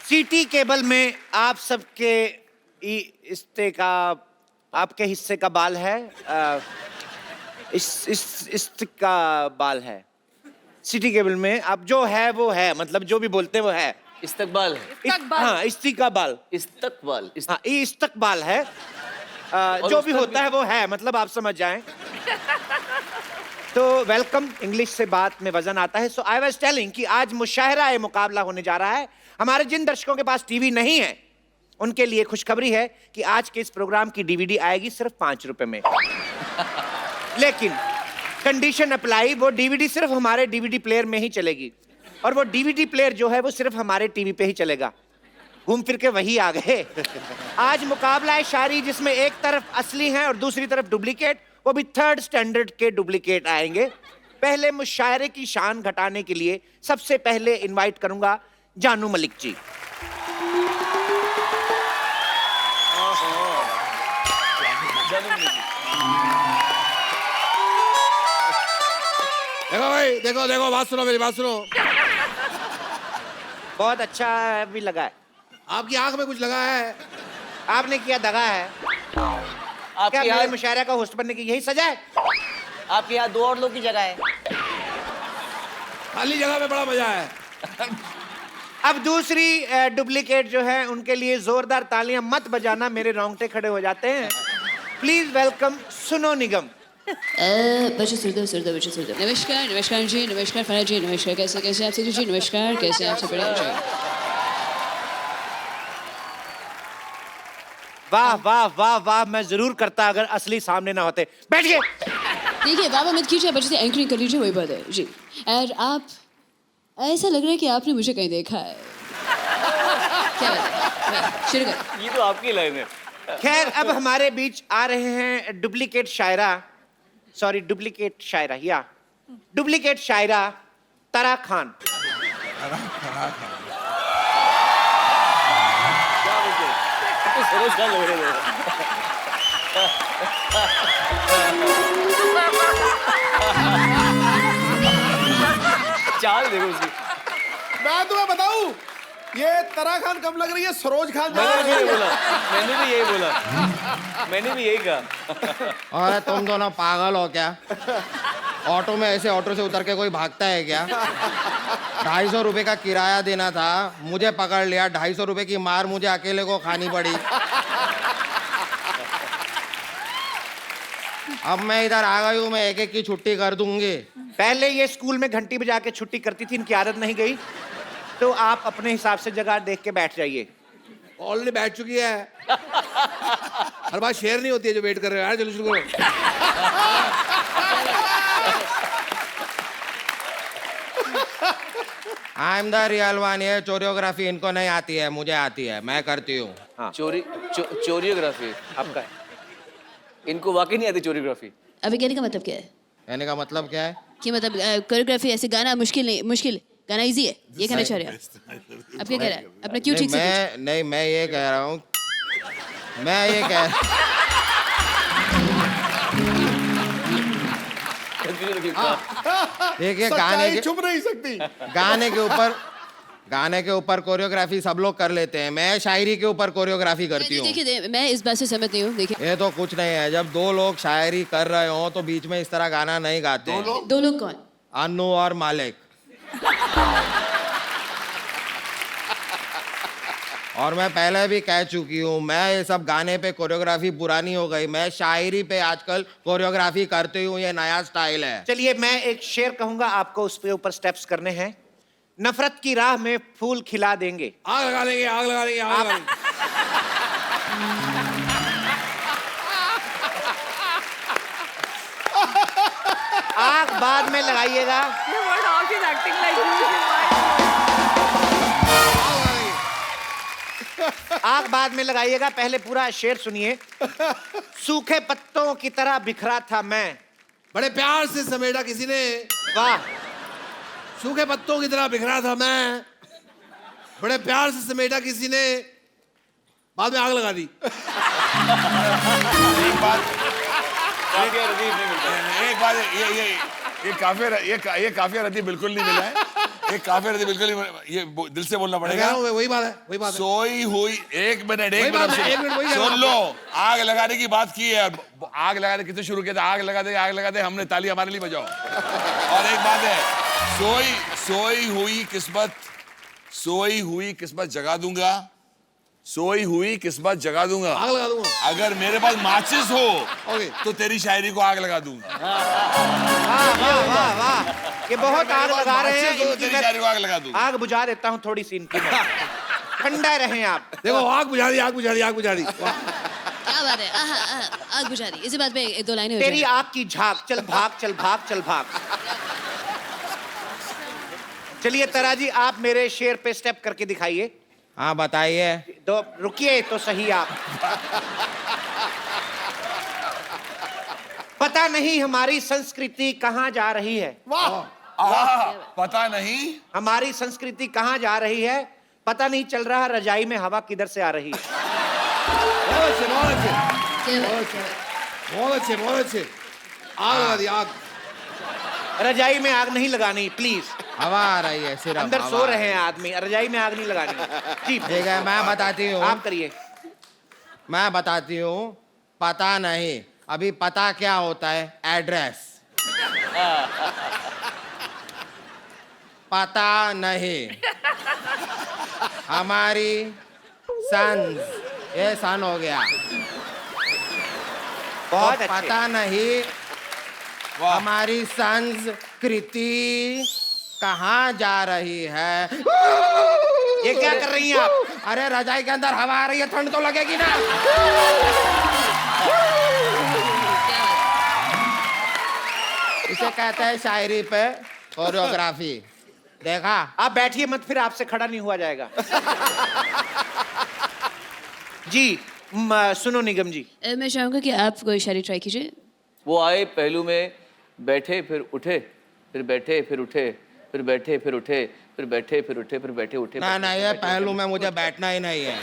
City cable में आप सबके हिस्से का, आपके हिस्से का बाल है, इस का बाल है। सिटी केबल में आप जो है वो है, मतलब जो भी बोलते हैं वो है। इस्तकबाल है। हाँ, इस्ती का बाल। इस्तकबाल हाँ, ये इस्तकबाल है। जो भी होता है वो है, मतलब आप समझ जाएं। तो वेलकम। इंग्लिश से बात में वजन आता है। सो आई वाज टेलिंग कि आज मुशायरा ए मुकाबला होने जा रहा है। हमारे जिन दर्शकों के पास टीवी नहीं है उनके लिए खुशखबरी है कि आज के इस प्रोग्राम की डीवीडी आएगी सिर्फ 5 रुपए में। लेकिन कंडीशन अप्लाई, वो डीवीडी सिर्फ हमारे डीवीडी प्लेयर में ही चलेगी, और वो डीवीडी प्लेयर जो है वो सिर्फ हमारे टीवी पे ही चलेगा। घूम फिर के वही आ गए। आज मुकाबला है शायरी, जिसमें एक तरफ असली हैं और दूसरी तरफ डुप्लीकेट, वो भी 3rd स्टैंडर्ड के डुप्लीकेट आएंगे। पहले मुशायरे की शान घटाने के लिए सबसे पहले इनवाइट करूंगा जानू मलिक जी। देखो भाई, देखो देखो, बात सुनो, मेरी बात सुनो। बहुत अच्छा भी लगा है। आपकी आंख में कुछ लगा है? आपने किया दगा है। क्या मेरे मुशायरा का होस्ट बनने की यही सजा है? आपके यहाँ 2 और लोग की जगह है। खाली जगह में बड़ा मजा है। अब दूसरी डुप्लीकेट जो है उनके लिए जोरदार तालियां मत बजाना, मेरे रोंगटे खड़े हो जाते हैं। प्लीज वेलकम सुनो निगम। बच्चे सुरदेव। नमस्कार नमस्कार जी, नमस्कार फना जी, नमस्कार। कैसे कैसे आपसे जी? नमस्कार, कैसे आपसे बढ़िया जी? वाह वाह वाह वाह, मैं जरूर करता अगर असली सामने ना होते। बैठिए। देखिए बाबा मत कीजिए, बच्चे से एंकरिंग कर लीजिए, वही बात है जी। और आप, ऐसा लग रहा है कि आपने मुझे कहीं देखा है। क्या बात है? शुरू कर। ये तो आपकी लाइन है। खैर, अब हमारे बीच आ रहे हैं डुप्लीकेट शायरा, सॉरी डुप्लीकेट शायरा, या डुप्लीकेट शायरा तरा खान। सरोज खान लग रहे थे। चाल देखो उसकी। मैं तुम्हें बताऊं, ये तरा खान कब लग रही है सरोज खान। मैंने भी यही कहा। और तुम दोनों पागल हो क्या? ऑटो में ऐसे ऑटो से उतर के कोई भागता है क्या? 250 रुपए का किराया देना था, मुझे पकड़ लिया। 250 रुपए की मार मुझे अकेले को खानी पड़ी। अब मैं इधर आ गई हूँ, मैं एक एक की छुट्टी कर दूंगी। पहले ये स्कूल में घंटी बजा के छुट्टी करती थी, इनकी आदत नहीं गई, तो आप अपने हिसाब से जगह देख के बैठ जाइए। ऑलरेडी बैठ चुकी है। हर बात शेयर नहीं होती है जो वेट कर रहे हो यार। चलो शुरू करो। I am the real one. ये चोरियोग्राफी इनको नहीं आती है, मुझे आती है, मैं करती हूँ। हाँ। चोरियोग्राफी आपका है। इनको वाकई नहीं आती चोरियोग्राफी। अभी कहने का मतलब क्या है? कहने का मतलब क्या है? कि मतलब कोरियोग्राफी ऐसे गाना मुश्किल नहीं, मुश्किल गाना इजी है, ये कहना चाह रहे हैं आप क्या कह रहे हैं? अपना क्यों ठीक से मैं ये कह रहा हूँ, मैं ये कह देखिए, चुप नहीं सकती। गाने के ऊपर कोरियोग्राफी सब लोग कर लेते हैं, मैं शायरी के ऊपर कोरियोग्राफी करती हूँ। देखिए मैं इस बात से सहमत नहीं हूँ। देखिए ये तो कुछ नहीं है, जब 2 लोग शायरी कर रहे हो तो बीच में इस तरह गाना नहीं गाते हैं। 2 लोग कौन? अनु और मालिक। और मैं पहले भी कह चुकी हूँ, मैं ये सब गाने पे कोरियोग्राफी पुरानी हो गई, मैं शायरी पे आजकल कोरियोग्राफी करती हूँ, ये नया स्टाइल है। चलिए मैं एक शेर कहूंगा, आपको उस पे ऊपर स्टेप्स करने हैं। नफरत की राह में फूल खिला देंगे। आग लगा देंगे, आग लगा देंगे, आग लगा देंगे। आग बाद में लगाइएगा। आग बाद में लगाइएगा, पहले पूरा शेर सुनिए। सूखे पत्तों की तरह बिखरा था मैं। बड़े प्यार से समेटा किसी ने। वाह। सूखे पत्तों की तरह बिखरा था मैं, बड़े प्यार से समेटा किसी ने, बाद में आग लगा दी। एक बात ये काफिया रद्दी बिल्कुल नहीं मिला है। एक काफिर थी बिल्कुल ही, ये दिल से बोलना मैं कह पड़ेगा। रहा हूँ वही बात है, वही बात है। सोई हुई, एक मिनट वही बात है, एक मिनट, वही कह रहा सुन हूँ। लो, आग लगाने की बात की है। आग लगाने किसने शुरू किया था? आग लगा दे, हमने ताली हमारे लिए बजाओ। और एक बात है, सोई हुई किस्मत जगा दूंगा, सोई हुई किस्मत जगा दूंगा। आग लगा दूंगा। अगर मेरे पास माचिस हो ओके। तो तेरी शायरी को आग लगा दूंगा। वाह वाह वाह वाह, ये बहुत आग लगा रहे हैं। माचिस हो तो इनकी तेरी मैं शायरी को आग लगा दूंगा। आग बुझा देता हूँ थोड़ी सी इनकी मैं। ठंडा रहें आप। देखो आग बुझा दी, आग बुझा दी, आग बुझा दी। क्या बात है, आग बुझा दी। इसी बात पे एक दो लाइनें हो तेरी जाएंगी। आग की झाग, चल भाग चल भाग चल भाग। चलिए तारा जी, आप मेरे शेर पे स्टेप करके दिखाइए। हाँ बताइए। तो रुकिए तो सही आप। पता नहीं हमारी संस्कृति कहाँ जा रही है, पता नहीं हमारी संस्कृति कहाँ जा रही है, पता नहीं चल रहा रजाई में हवा किधर से आ रही है। बहुत अच्छे, बहुत अच्छे, क्या बात है? बहुत अच्छे, बहुत अच्छे। आग लगा दी, आग। रजाई में आग नहीं लगानी प्लीज, हवा आ रही है सिर्फ। अंदर हवा सो आ रहे रही हैं आदमी, रजाई में आग नहीं लगानी। जी ठीक है, मैं बताती हूँ। आप करिए। मैं बताती हूँ। पता नहीं, अभी पता क्या होता है? एड्रेस। पता नहीं हमारी सन्स, ये सन हो गया। बहुत तो अच्छे। पता नहीं हमारी संस्कृति कहाँ जा रही है। ये क्या कर रही हैं आप? अरे रजाई के अंदर हवा आ रही है, ठंड तो लगेगी ना। इसे कहते हैं शायरी पे कोरियोग्राफी। देखा? आप बैठिए मत, फिर आपसे खड़ा नहीं हुआ जाएगा। जी सुनो निगम जी। मैं चाहूंगा कि आप कोई शायरी ट्राई कीजिए। वो आए पहलू में, बैठे फिर उठे, फिर बैठे फिर उठे, फिर बैठे फिर उठे, फिर बैठे फिर उठे, फिर बैठे उठे। ना ना, ये पहलू में मुझे बैठना ही नहीं है।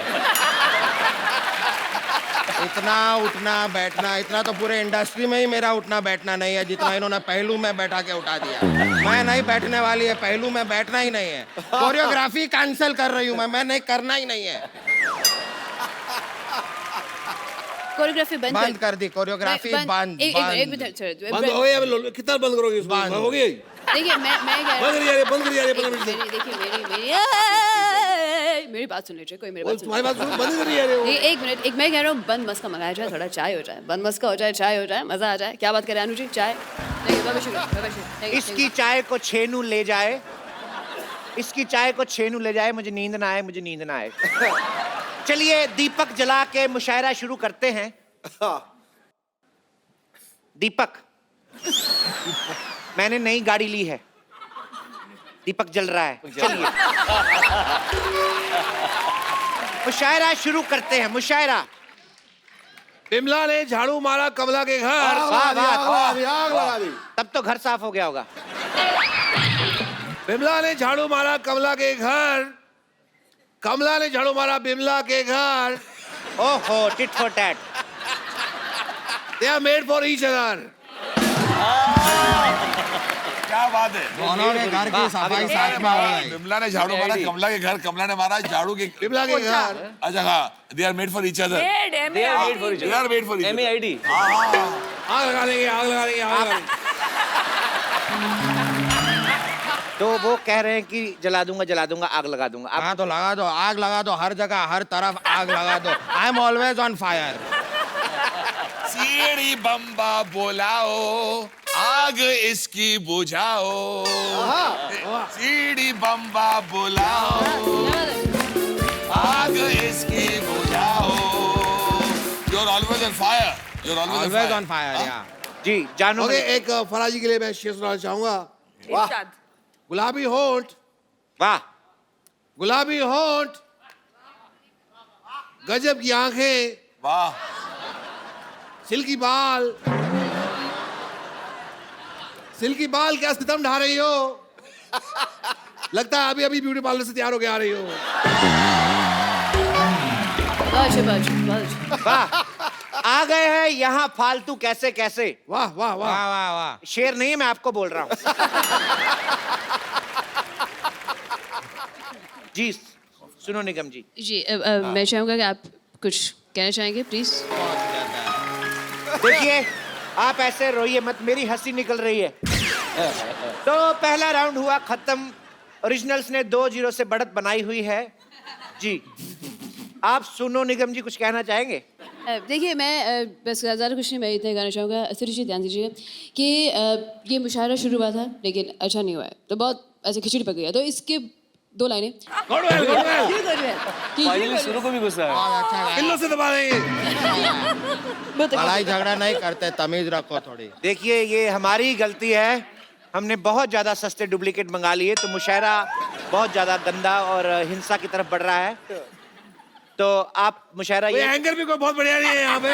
इतना उठना बैठना, इतना तो पूरे इंडस्ट्री में ही मेरा उठना बैठना नहीं है जितना इन्होंने पहलू में बैठा के उठा दिया। मैं नहीं बैठने वाली है, पहलू में बैठना ही नहीं है। कोरियोग्राफी कैंसिल कर रही हूँ मैं नहीं करना ही नहीं है। कोरियोग्राफी बंद कर दी, कोरियोग्राफी बंद। एक मिनट बंद हो गई, अब कितना बंद करोगे इसको? बंद हो गई। देखिए मैं बंद करिए, अरे बंद करिए, अरे 15 मिनट से। देखिए मेरी बात सुन लीजिए, कोई मेरी बात सुन तुम्हारी बात सुनो, बंद करिए, अरे वो। एक मिनट, एक मैं कह रहा हूँ बंद मस्का मंगाया जाए, थोड़ा चाय हो जाए, बंद मस्का हो जाए, चाय हो जाए, मजा आ जाए। क्या बात करें अनु जी? चाय इसकी चाय को छेनू ले जाए, इसकी चाय को छेनू ले जाए, मुझे नींद ना आए, मुझे नींद ना आए। चलिए दीपक जला के मुशायरा शुरू करते हैं। दीपक, मैंने नई गाड़ी ली है, दीपक जल रहा है। चलिए मुशायरा शुरू करते हैं। मुशायरा। बिमला ने झाड़ू मारा कमला के घर। वाह, वाह, आग लगा दी। तब तो घर साफ हो गया होगा। बिमला ने झाड़ू मारा कमला के घर, कमला ने झाड़ू मारा बिमला के घर। ओहो, tit for tat. They are made for each other. क्या बात है। दोनों के घर की सफाई साथ में हो गई। बिमला ने झाड़ू मारा कमला के घर, कमला ने मारा झाड़ू के बिमला के घर। अच्छा हाँ, they are made for each other. They are made for each They other. are made for each other. MAID. आग लगा देंगे, आग लगा देंगे, आग लगा देंगे। तो वो कह रहे हैं कि जला दूंगा जला दूंगा, आग लगा दूंगा। आप हाँ तो लगा दो, आग लगा दो, हर जगह हर तरफ आग लगा दो। I am always on fire. सीढ़ी बम्बा बोलाओ, आग इसकी बुझाओ। सीढ़ी बम्बा बोलाओ, आग इसकी बुझाओ। You're always on fire. You're always on fire या। जी जानू। ओके, एक फराजी के लिए मैं शेर सुनाना चाहूंगा। वाह, गुलाबी होंठ, वाह, गुलाबी होंठ, गजब की आंखें, वाह। सिल्की बाल, सिल्की बाल, क्या सितम ढा रही हो? लगता है अभी अभी ब्यूटी पार्लर से तैयार होके आ रही हो। वाह। आ गए हैं यहाँ फालतू कैसे कैसे। वाह वाह वाह। वाह वाह वाह। शेर नहीं है, मैं आपको बोल रहा हूँ। जी सुनो निगम जी। जी मैं चाहूँगा कि आप कुछ कहना चाहेंगे प्लीज़। देखिए आप ऐसे रोइए मत, मेरी हंसी निकल रही है। तो पहला राउंड हुआ खत्म, ओरिजिनल्स ने 2-0 से बढ़त बनाई हुई है। जी आप सुनो निगम जी कुछ कहना चाहेंगे? देखिए मैं बस ज़्यादा कुछ नहीं, मैं इतना कहना चाहूँगा। सर जी ध्यान दीजिए कि ये मुशायरा शुरू हुआ था लेकिन अच्छा नहीं हुआ है, तो बहुत ऐसे खिचड़ी पक गई है। तो इसके 2 लाइनें गुड वेल गुड वेल ये कर रहे हैं कि ये फाइनली शुरू को भी गुस्सा है। बहुत अच्छा गाया। किल्लों से दबा देंगे। लड़ाई झगड़ा नहीं करते, तमीज रखो थोड़ी। देखिए ये हमारी गलती है, हमने बहुत ज्यादा सस्ते डुप्लीकेट मंगा लिए, तो मुशायरा बहुत ज्यादा गंदा और हिंसा की तरफ बढ़ रहा है। तो आप मुशायरा ये ये एंकर भी कोई बहुत बढ़िया नहीं है यहाँ पे।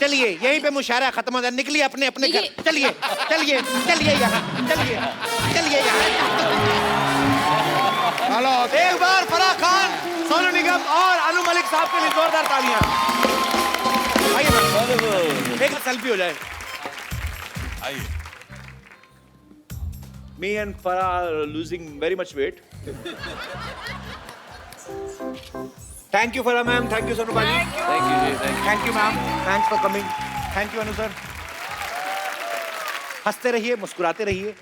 चलिए यहीं पे मुशायरा खत्म हो जाए, निकलिए अपने अपने घर। देखिए- चलिए चलिए चलिए यहाँ, चलिए चलिए यहाँ। चलो एक बार फराह खान, सोनू निगम और अनु मलिक साहब के लिए जोरदार तालियां। आइए मैम, एक सेल्फी हो जाए। आइए। Me and Farah are losing very much weight. Thank you Farah ma'am, thank you Sonu Baji. Thank you जी, thank Thank you ma'am, thanks for coming. Thank you Anu sir. हंसते रहिए, मुस्कुराते रहिए,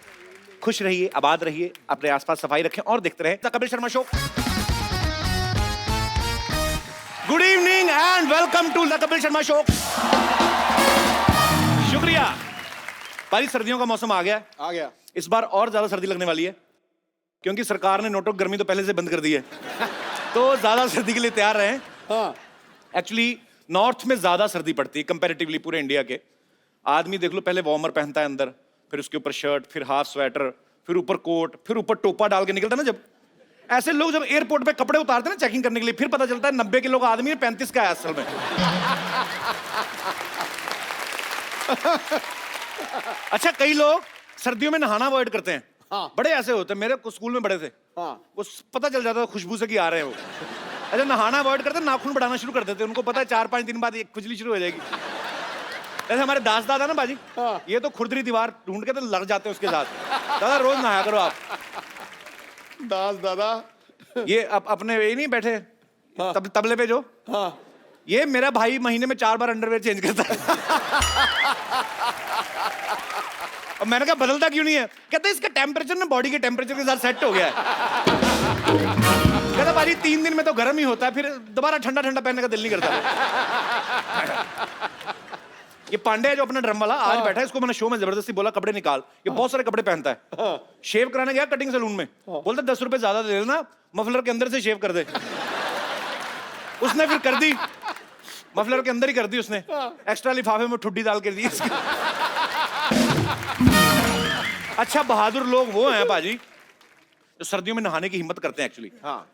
खुश रहिए, आबाद रहिए, अपने आसपास सफाई रखें और देखते रहें the Kapil Sharma show. Good evening and welcome to the Kapil Sharma show. शुक्रिया। भाई सर्दियों का मौसम आ गया। आ गया। इस बार और ज्यादा सर्दी लगने वाली है क्योंकि सरकार ने नोटों की गर्मी तो पहले से बंद कर दी है। तो ज्यादा सर्दी के लिए तैयार रहें। हाँ एक्चुअली नॉर्थ में ज्यादा सर्दी पड़ती है कंपैरेटिवली पूरे इंडिया के। आदमी देख लो, पहले वार्मर पहनता है अंदर, फिर उसके ऊपर शर्ट, फिर हाफ स्वेटर, फिर ऊपर कोट, फिर ऊपर टोपा डाल के निकलता है ना। जब ऐसे लोग जब एयरपोर्ट पे कपड़े उतारते हैं ना चेकिंग करने के लिए, फिर पता चलता है 90 किलो का आदमी है, 35 का है असल में। अच्छा कई लोग सर्दियों में नहाना अवॉइड करते हैं। हाँ। बड़े ऐसे होते हैं, मेरे स्कूल में बड़े थे। हाँ। वो पता चल जाता था खुशबू से कि आ रहे हैं वो। अच्छा नहाना अवॉइड करते, नाखून बढ़ाना शुरू कर देते, उनको पता है 4-5 दिन बाद एक खुजली शुरू हो जाएगी। जैसे हमारे दास दादा ना बाजी, हाँ। ये तो खुरदरी दीवार ढूंढ के तो लग जाते हैं उसके साथ। दादा रोज नहाया करो आप। दास दादा। ये अपने ये नहीं बैठे तबले पे जो, हाँ ये मेरा भाई महीने में 4 बार अंडरवेयर चेंज करता है। और मैंने कहा बदलता क्यों नहीं है? कहते इसका टेम्परेचर ना बॉडी के टेम्परेचर के साथ सेट हो गया है। कहता भाई 3 दिन में तो गर्म ही होता है, फिर दोबारा ठंडा ठंडा पहनने का दिल नहीं करता। ये पांडे है जो अपना ड्रम वाला आज बैठा है, इसको मैंने शो में जबरदस्ती बोला कपड़े निकाल, ये बहुत सारे कपड़े पहनता है। शेव कराने गया कटिंग सैलून में, बोलता 10 रुपए ज्यादा दे देना, मफलर के अंदर से शेव कर दे। उसने फिर कर दी, मफलर के अंदर ही कर दी उसने, एक्स्ट्रा लिफाफे में ठुड्डी डाल के दी। अच्छा बहादुर लोग वो हैं बाजी जो सर्दियों में नहाने की हिम्मत करते हैं एक्चुअली। हाँ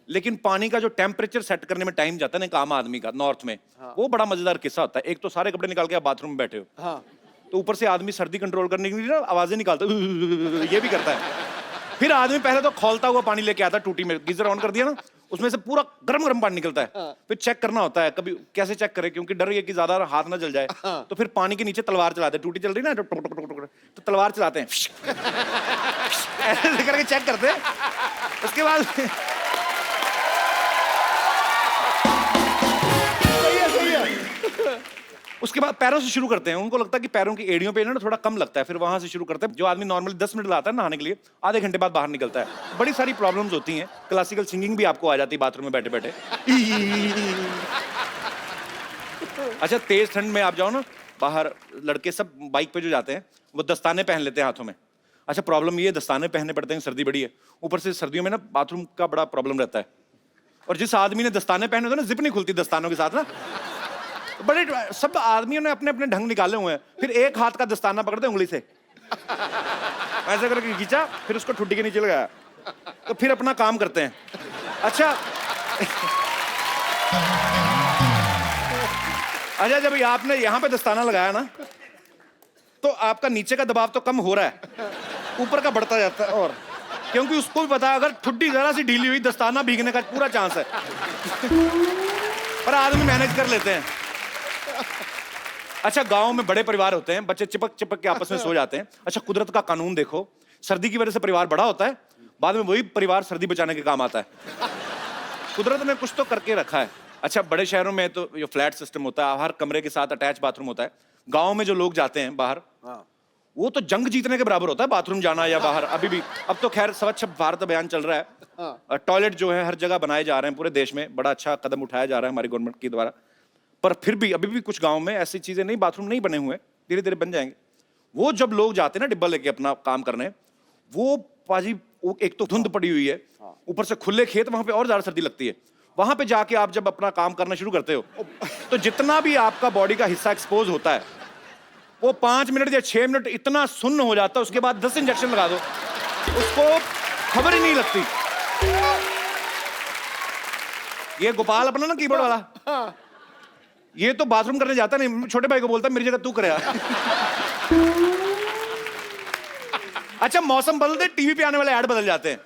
लेकिन पानी का जो टेम्परेचर सेट करने में टाइम जाता है ना एक आम आदमी का नॉर्थ में, वो बड़ा मजेदार किस्सा होता है। एक तो सारे कपड़े निकाल के आप बाथरूम में बैठे हो, हाँ तो ऊपर से आदमी सर्दी कंट्रोल करने के लिए ना आवाजें निकालता है, ये भी करता है। फिर आदमी पहले तो खौलता हुआ पानी लेके आता है टूटी में, गीजर ऑन कर दिया ना, उसमें से पूरा गरम गरम पानी निकलता है। फिर चेक करना होता है, कभी कैसे चेक करे, क्योंकि डर ये कि ज्यादा हाथ ना जल जाए। तो फिर पानी के नीचे तलवार चलाते हैं, टूटी चल रही ना तो तलवार चलाते हैं, ऐसे करके चेक करते हैं। उसके बाद उसके बाद पैरों से शुरू करते हैं। उनको लगता है कि पैरों की एड़ियों पे ना थोड़ा कम लगता है, फिर वहां से शुरू करते हैं। जो आदमी नॉर्मली 10 मिनट लाता है नहाने के लिए, आधे घंटे बाद बाहर निकलता है। बड़ी सारी प्रॉब्लम्स होती हैं, क्लासिकल सिंगिंग भी आपको आ जाती है बाथरूम में बैठे बैठे। अच्छा तेज ठंड में आप जाओ ना बाहर, लड़के सब बाइक पे जो जाते हैं वो दस्ताने पहन लेते हैं हाथों में। अच्छा प्रॉब्लम ये दस्ताने पहनने पड़ते हैं, सर्दी बड़ी है, ऊपर से सर्दियों में ना बाथरूम का बड़ा प्रॉब्लम रहता है। और जिस आदमी ने दस्ताने पहने होते हैं ना, जिप नहीं खुलती दस्तानों के साथ ना, बड़े सब आदमियों ने अपने अपने ढंग निकाले हुए हैं। फिर एक हाथ का दस्ताना पकड़ते उंगली से ऐसे करके खींचा, फिर उसको ठुड्डी के नीचे लगाया, तो फिर अपना काम करते हैं। अच्छा अच्छा जब आपने यहां पे दस्ताना लगाया ना, तो आपका नीचे का दबाव तो कम हो रहा है, ऊपर का बढ़ता जाता है। और क्योंकि उसको भी पता है अगर ठुड्डी जरा सी ढीली हुई दस्ताना भीगने का पूरा चांस है। पर आदमी मैनेज कर लेते हैं। अच्छा गांव में बड़े परिवार होते हैं, बच्चे चिपक चिपक के आपस में सो जाते हैं। अच्छा कुदरत का कानून देखो, सर्दी की वजह से परिवार बड़ा होता है, बाद में वही परिवार सर्दी बचाने के काम आता है। कुदरत ने कुछ तो करके रखा है। अच्छा, बड़े शहरों में तो जो फ्लैट सिस्टम होता है, हर कमरे के साथ अटैच बाथरूम होता है। गाँव में जो लोग जाते हैं बाहर, वो तो जंग जीतने के बराबर होता है बाथरूम जाना या बाहर। अभी भी, अब तो खैर स्वच्छ भारत अभियान चल रहा है, टॉयलेट जो है हर जगह बनाए जा रहे हैं पूरे देश में, बड़ा अच्छा कदम उठाया जा रहा है हमारी गवर्नमेंट के द्वारा। पर फिर भी अभी भी कुछ गाँव में ऐसी चीजें नहीं, बाथरूम नहीं बने हुए, धीरे धीरे बन जाएंगे। वो जब लोग जाते हैं ना डिब्बा लेके अपना काम करने, वो पाजी, वो एक तो धुंध पड़ी हुई है, ऊपर से खुले खेत, वहां पे और ज्यादा सर्दी लगती है। वहां पे जाके आप जब अपना काम करना शुरू करते हो, तो जितना भी आपका बॉडी का हिस्सा एक्सपोज होता है, वो 5 मिनट या 6 मिनट इतना सुन्न हो जाता है, उसके बाद 10 इंजेक्शन लगा दो, उसको खबर ही नहीं लगती। ये गोपाल अपना ना कीबोर्ड वाला, ये तो बाथरूम करने जाता नहीं, छोटे भाई को बोलता मेरी जगह तू करे। अच्छा, मौसम बदलते टीवी पे आने वाले ऐड बदल जाते हैं,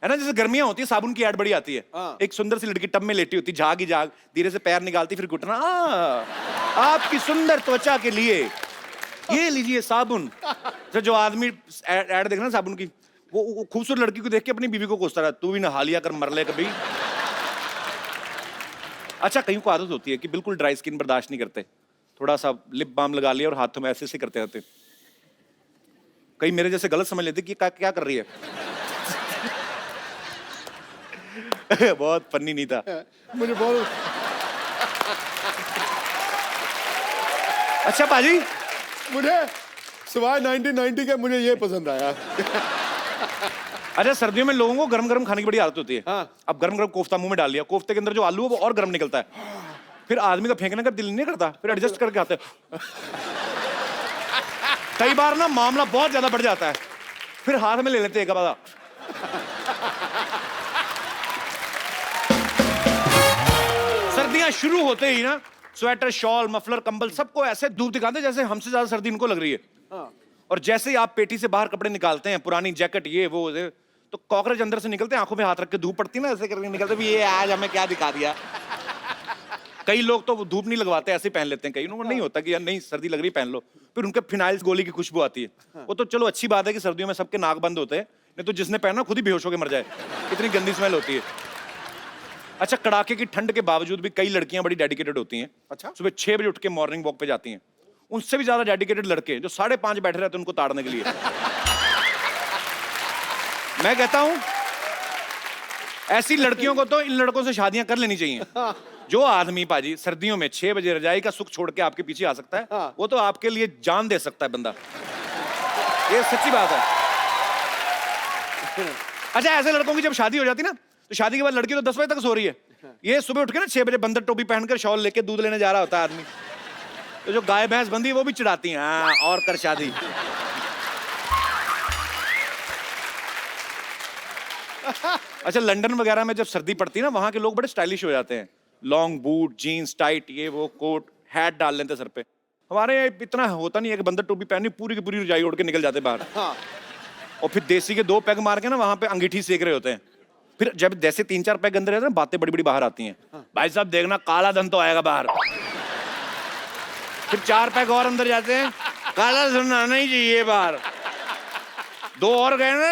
है ना। जैसे गर्मियां होती है, साबुन की ऐड बड़ी आती है, एक सुंदर सी लड़की टब में लेटी होती, झाग ही झाग, धीरे से पैर निकालती, फिर घुटना, आपकी सुंदर त्वचा के लिए ये लीजिए साबुन। तो जो आदमी ऐड देखना साबुन की, वो खूबसूरत लड़की को देख के अपनी बीवी को कोसता रहा, तू भी नहा लिया कर, मर ले कभी। अच्छा, कहीं को आदत होती है कि बिल्कुल ड्राई स्किन बर्दाश्त नहीं करते, थोड़ा सा लिप बाम लगा लिया और हाथों में ऐसे ऐसे करते रहते। कहीं मेरे जैसे गलत समझ लेते कि क्या कर रही है। बहुत फनी नहीं था मुझे बहुत। अच्छा पाजी, मुझे सिवाय 1990 के मुझे ये पसंद आया। अच्छा, सर्दियों में लोगों को गरम गरम खाने की बड़ी आदत होती है। अब गरम गरम कोफ्ता मुंह में डाल लिया, कोफ्ते के अंदर जो आलू है वो और गरम निकलता है, फिर आदमी का फेंकने का दिल नहीं करता, फिर एडजस्ट करके आते हैं। कई बार ना मामला बहुत ज्यादा बढ़ जाता है, फिर हाथ में ले लेते हैं एक बार। सर्दियां शुरू होते ही ना स्वेटर, शॉल, मफलर, कंबल सबको ऐसे धूप दिखाते जैसे हमसे ज्यादा सर्दी इनको लग रही है। और जैसे ही आप पेटी से बाहर कपड़े निकालते हैं, पुरानी जैकेट ये वो, तो कॉकरोच अंदर से निकलते हैं, आंखों में हाथ रख के धूप पड़ती है ना, ऐसे करके निकलते भी, ये आज हमें क्या दिखा दिया। कई लोग तो धूप नहीं लगवाते, ऐसे पहन लेते हैं, कई लोगों को नहीं होता कि यार नहीं सर्दी लग रही पहन लो, फिर उनके फिनाइल गोली की खुशबू आती है। वो तो चलो अच्छी बात है कि सर्दियों में सबके नाक बंद होते हैं, नहीं तो जिसने पहना खुद ही बेहोश होकर मर जाए, इतनी गंदी स्मेल होती है। अच्छा, कड़ाके की ठंड के बावजूद भी कई लड़कियां बड़ी डेडिकेटेड होती हैं। अच्छा, सुबह 6 बजे उठ के मॉर्निंग वॉक पे जाती हैं। उनसे भी ज्यादा डेडिकेटेड लड़के जो 5:30 बैठे रहते हैं उनको ताड़ने के लिए। मैं कहता हूं ऐसी लड़कियों को तो इन लड़कों से शादियां कर लेनी चाहिए। जो आदमी पाजी सर्दियों में 6 बजे रजाई का सुख छोड़ के आपके पीछे आ सकता है, वो तो आपके लिए जान दे सकता है बंदा, ये सच्ची बात है। अच्छा, ऐसे लड़कों की जब शादी हो जाती ना, तो शादी के बाद लड़की तो 10 बजे तक सो रही है, ये सुबह उठ के ना 6 बजे बंदर टोपी पहनकर शॉल लेके दूध लेने जा रहा होता है आदमी, तो जो गाय भैंस बंदी है वो भी चिढ़ाती हैं, हाँ और कर शादी। अच्छा, लंदन वगैरह में जब सर्दी पड़ती है ना, वहां के लोग बड़े स्टाइलिश हो जाते हैं, लॉन्ग बूट, जीन्स टाइट, ये वो, कोट, हैट डाल लेते सर पे। हमारे यहाँ इतना होता नहीं है कि बंदर टोपी पहनी पूरी की पूरी रजाई ओढ़ के निकल जाते बाहर, और फिर देसी के 2 पैग मार के ना वहां पे अंगीठी सेक रहे होते हैं। फिर जब जैसे 3-4 पैग अंदर रहते हैं, बातें बड़ी बड़ी बाहर आती हैं, भाई साहब देखना काला धन तो आएगा बाहर। फिर 4 पैग और अंदर जाते हैं, काला धन आना ही चाहिए बाहर। 2 और गए ना,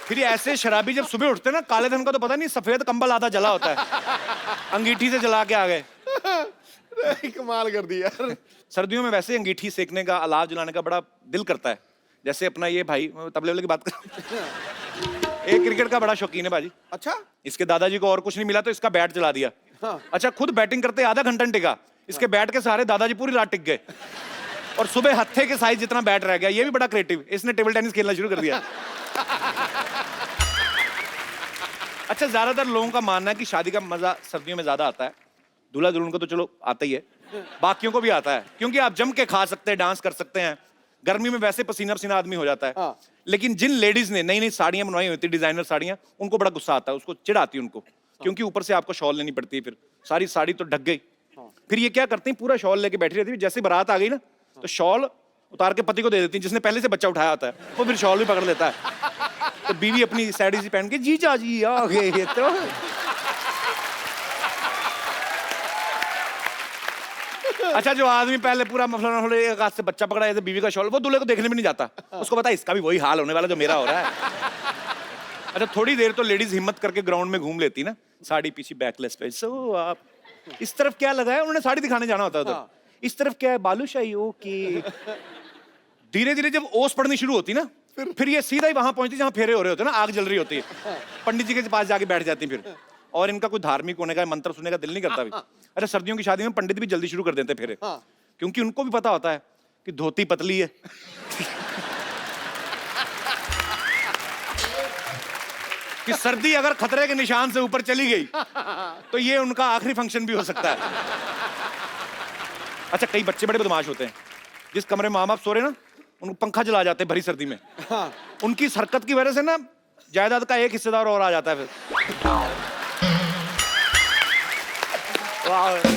फिर ऐसे शराबी जब सुबह उठते हैं ना, काले धन का तो पता नहीं, सफेद कंबल आधा जला होता है, अंगीठी से जला के आ गए। कमाल कर दिया यार। सर्दियों में वैसे अंगीठी सेकने का, अलाव जलाने का बड़ा दिल करता है। जैसे अपना ये भाई, तबले वाले की बात कर, एक क्रिकेट का बड़ा शौकीन है बाजी। अच्छा, इसके दादाजी को और कुछ नहीं मिला तो इसका बैट जला दिया। अच्छा, खुद बैटिंग करते आधा घंटा टिका, इसके बैट के सहारे दादाजी पूरी रात टिक गए, और सुबह हत्थे के साइज जितना बैट रह गया। ये भी बड़ा क्रिएटिव, इसने टेबल टेनिस खेलना शुरू कर दिया। अच्छा, ज्यादातर लोगों का मानना है कि शादी का मजा सर्दियों में ज्यादा आता है। दूल्हा दुल्हन को तो चलो आता ही है, बाकियों को भी आता है, क्योंकि आप जम के खा सकते हैं, डांस कर सकते हैं। गर्मी में वैसे पसीना पसीना आदमी हो जाता है। लेकिन जिन लेडीज ने नई नई साड़ियां बनवाई होती, डिजाइनर साड़ियां, उनको बड़ा गुस्सा आता है, उसको चिढ़ आती है उनको, क्योंकि ऊपर से आपको शॉल लेनी पड़ती है, फिर सारी साड़ी तो ढक गई। फिर ये क्या करती हैं, पूरा शॉल लेके बैठी रहती है, जैसे बारात आ गई ना, तो शॉल उतार के पति को दे देती है, जिसने पहले से बच्चा उठाया होता है, वो फिर शॉल भी पकड़ लेता है। तो बीवी अपनी साड़ी सी पहन के, जीजा जी आ गए ये तो। अच्छा, जो आदमी पहले पूरा मफलर एक हाथ से बच्चा पकड़ा, ऐसे बीवी का शॉल, वो दूल्हे को देखने भी नहीं जाता, उसको पता है इसका भी वही हाल होने वाला जो मेरा हो रहा है। अच्छा, थोड़ी देर तो लेडीज हिम्मत करके ग्राउंड में घूम लेती ना, साड़ी पीछे बैकलेस पे। सो आप इस तरफ क्या लगा है, उन्होंने साड़ी दिखाने जाना होता है उधर। इस तरफ क्या है, बालूशाही। ओके। धीरे धीरे जब ओस पड़नी शुरू होती ना, फिर ये सीधा ही वहां पहुंचती जहां फेरे हो रहे होते हैं ना, आग जल रही होती है, पंडित जी के पास जाके बैठ जाती फिर, और इनका कोई धार्मिक होने का, मंत्र सुनने का दिल नहीं करता भी। अच्छा, सर्दियों की शादी में पंडित भी जल्दी शुरू कर देते फेरे, क्योंकि उनको भी पता होता है कि धोती पतली है। कि सर्दी अगर खतरे के निशान से ऊपर चली गई तो ये उनका आखिरी फंक्शन भी हो सकता है। अच्छा, कई बच्चे बड़े बदमाश होते हैं, जिस कमरे में माँ बाप सो रहे ना, उनको पंखा जला जाते हैं भरी सर्दी में। उनकी इस हरकत की वजह से ना जायदाद का एक हिस्सेदार और आ जाता है फिर।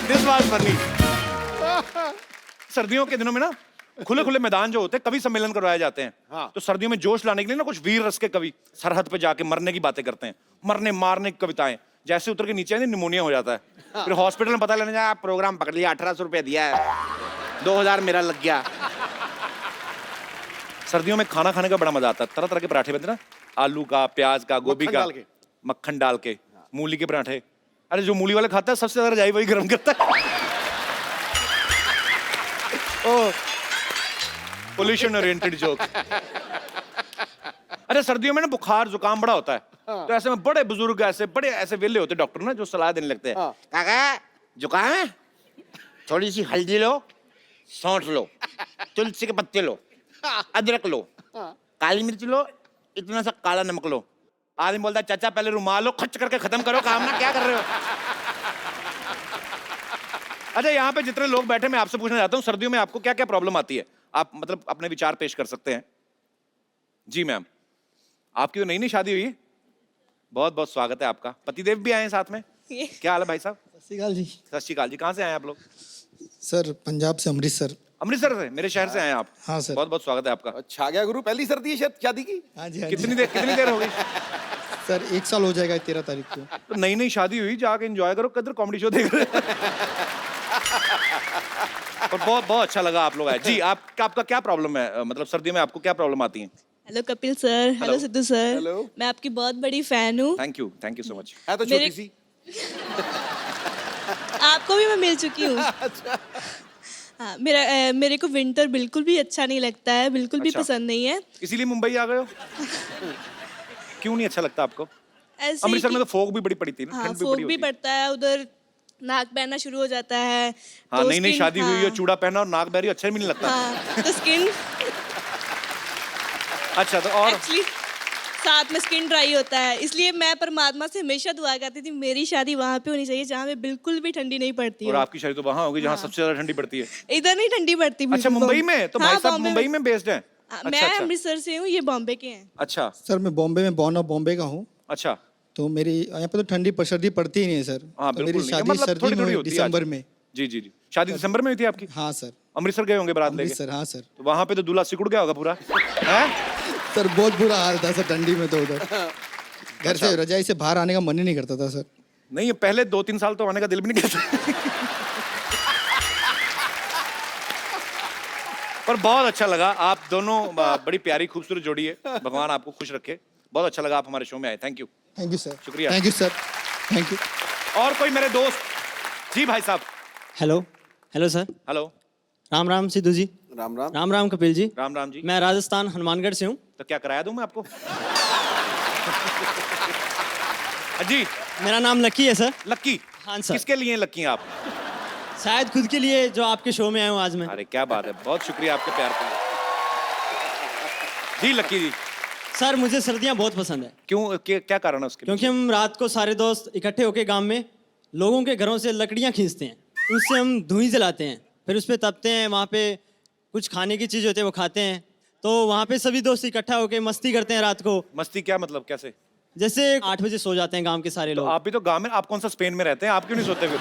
This was funny. सर्दियों के दिनों में ना खुले खुले मैदान जो होते हैं, कवि सम्मेलन करवाए जाते हैं। तो सर्दियों में जोश लाने के लिए ना कुछ वीर रस के कवि सरहद पे जाके मरने की बातें करते हैं, मरने मारने की कविताएं। जैसे उतर के नीचे आए निमोनिया हो जाता है, फिर हॉस्पिटल में पता लेने जाए, आप प्रोग्राम पकड़ लिया, 1800 रुपया दिया है, 2000 मेरा लग गया। सर्दियों में खाना खाने का बड़ा मजा आता है, तरह तरह के पराठे बनते ना, आलू का, प्याज का, गोभी का, मक्खन डाल के, मूली के पराठे। अरे जो मूली वाले खाता है सबसे ज्यादा रजाई वही गर्म करता है। ओ, पोल्यूशन ओरिएंटेड जोक। अरे सर्दियों में ना बुखार जुकाम बड़ा होता है, तो ऐसे में बड़े बुजुर्ग ऐसे वेले होते डॉक्टर ना, जो सलाह देने लगते हैं, काका जुकाम है, थोड़ी सी हल्दी लो, सौंठ लो, तुलसी के पत्ते लो, अदरक लो, काली मिर्च लो, इतना सा काला नमक लो। आदमी बोलता है, चाचा पहले रुमाल लो, खच करके खत्म करो काम ना, क्या कर रहे हो। अच्छा, यहाँ पे जितने लोग बैठे, मैं आपसे पूछना चाहता हूँ, सर्दियों में आपको क्या क्या प्रॉब्लम आती है, आप मतलब अपने विचार पेश कर सकते हैं। जी मैम, आपकी तो नई नई शादी हुई है, बहुत बहुत स्वागत है आपका। पतिदेव भी आए हैं साथ में, क्या हाल है भाई साहब? सत श्री अकाल जी। सत श्री अकाल जी। कहाँ से आए आप लोग? सर पंजाब से, अमृतसर। अमृतसर से, मेरे शहर से आए हैं आप? हाँ सर। बहुत बहुत स्वागत है आपका। अच्छा गया गुरु, पहली सर्दी है शायद शादी की? हाँ जी, हाँ कितनी जी। देर हो गई? सर 1 साल हो जाएगा 13 तारीख को। तो नई नई शादी हुई, जाके एंजॉय करो, किधर कॉमेडी शो देख रहे हो? और बहुत बहुत अच्छा लगा आप लोग आए। जी, आपका क्या प्रॉब्लम है, मतलब सर्दियों में आपको क्या प्रॉब्लम आती है? Hello Kapil sir, hello Sidhu sir, मैं आपकी बहुत बड़ी फैन हूँ। Thank you so much. है तो छोटी सी। आपको भी मैं मिल चुकी हूँ। हाँ, मेरे को विंटर बिल्कुल भी अच्छा नहीं लगता है, बिल्कुल भी अच्छा। पसंद नहीं है। इसीलिए मुंबई आ गए हो? क्यों नहीं अच्छा लगता आपको? ऐसे अमृतसर में कि- तो फोग भी बड़ी पड़ती है ना, हाँ, ठंड भी फोग बड़ी भी होती है। पड़ता है, उधर नाक बहना शुरू हो जाता है। हाँ, तो नई नई skin- शादी हुई है, हाँ, चूड़ा पहना और नाक बहरी, अच्छा भी नहीं लगता। हाँ, तो स्किन अच्छा, तो और एक्चुअली साथ में स्किन ड्राई होता है, इसलिए मैं परमात्मा से हमेशा दुआ करती थी मेरी शादी वहाँ पे होनी चाहिए जहाँ पे बिल्कुल भी ठंडी नहीं पड़ती और हो। आपकी शादी तो वहां होगी जहाँ सबसे ज्यादा ठंडी पड़ती है। इधर नहीं ठंडी पड़ती। अच्छा, बिल्कुल। मुंबई में? तो हाँ, भाई साहब बॉम्बे मुंबई में बेस्ड है? मैं अच्छा, अमृतसर से हूँ, ये बॉम्बे के हैं। अच्छा सर मैं बॉम्बे में बॉर्न ऑफ बॉम्बे का हूँ, अच्छा। तो मेरी यहाँ पे तो ठंडी सर्दी पड़ती ही नहीं है सर। हाँ, तो बिल्कुल मेरी नहीं है, शादी मतलब सर्दी थोड़ी में थोड़ी हुई होती है दिसंबर आज। में। जी, शादी दिसंबर में हुई थी आपकी? हाँ सर। अमृतसर गए होंगे बारात लेके? अमृतसर, हाँ सर। तो वहां पे तो दूल्हा सिकुड़ गया होगा पूरा, हैं? सर बहुत बुरा हाल था सर ठंडी में, तो उधर घर अच्छा। से रजाई से बाहर आने का मन ही नहीं करता था सर। नहीं, ये पहले 2-3 साल तो आने का दिल भी नहीं करता। पर बहुत अच्छा लगा, आप दोनों बड़ी प्यारी खूबसूरत जोड़ी है, भगवान आपको खुश रखे। बहुत अच्छा लगा आप हमारे शो में आए, thank you. Thank you sir. शुक्रिया। Thank you sir, thank you. और कोई मेरे दोस्त? जी भाई साहब। Hello hello sir. Hello. Ram Ram Sidhu ji. Ram Ram. Ram Ram Kapil ji. Ram Ram ji. मैं राजस्थान हनुमानगढ़ से हूँ। तो क्या कराया दूं मैं आपको? जी, मेरा नाम लक्की है सर। लक्की? हाँ सर। किसके लिए लक्की हैं आप? शायद खुद के लिए, जो आपके शो में आया हूँ आज मैं। अरे क्या बात है, बहुत शुक्रिया आपके प्यार के लिए। जी लक्की जी। सर मुझे सर्दियाँ बहुत पसंद है। क्यों, क्या कारण है उसके? क्योंकि हम रात को सारे दोस्त इकट्ठे होकर गांव में लोगों के घरों से लकड़ियाँ खींचते हैं, उससे हम धुआं जलाते हैं, फिर उस पर तपते हैं, वहाँ पे कुछ खाने की चीज़ होती है वो खाते हैं, तो वहाँ पे सभी दोस्त इकट्ठा होकर मस्ती करते हैं रात को। मस्ती क्या मतलब, कैसे? जैसे 8 बजे सो जाते हैं गांव के सारे लोग। आप भी तो गांव में, आप कौन सा स्पेन में रहते हैं, आप क्यों नहीं सोते फिर?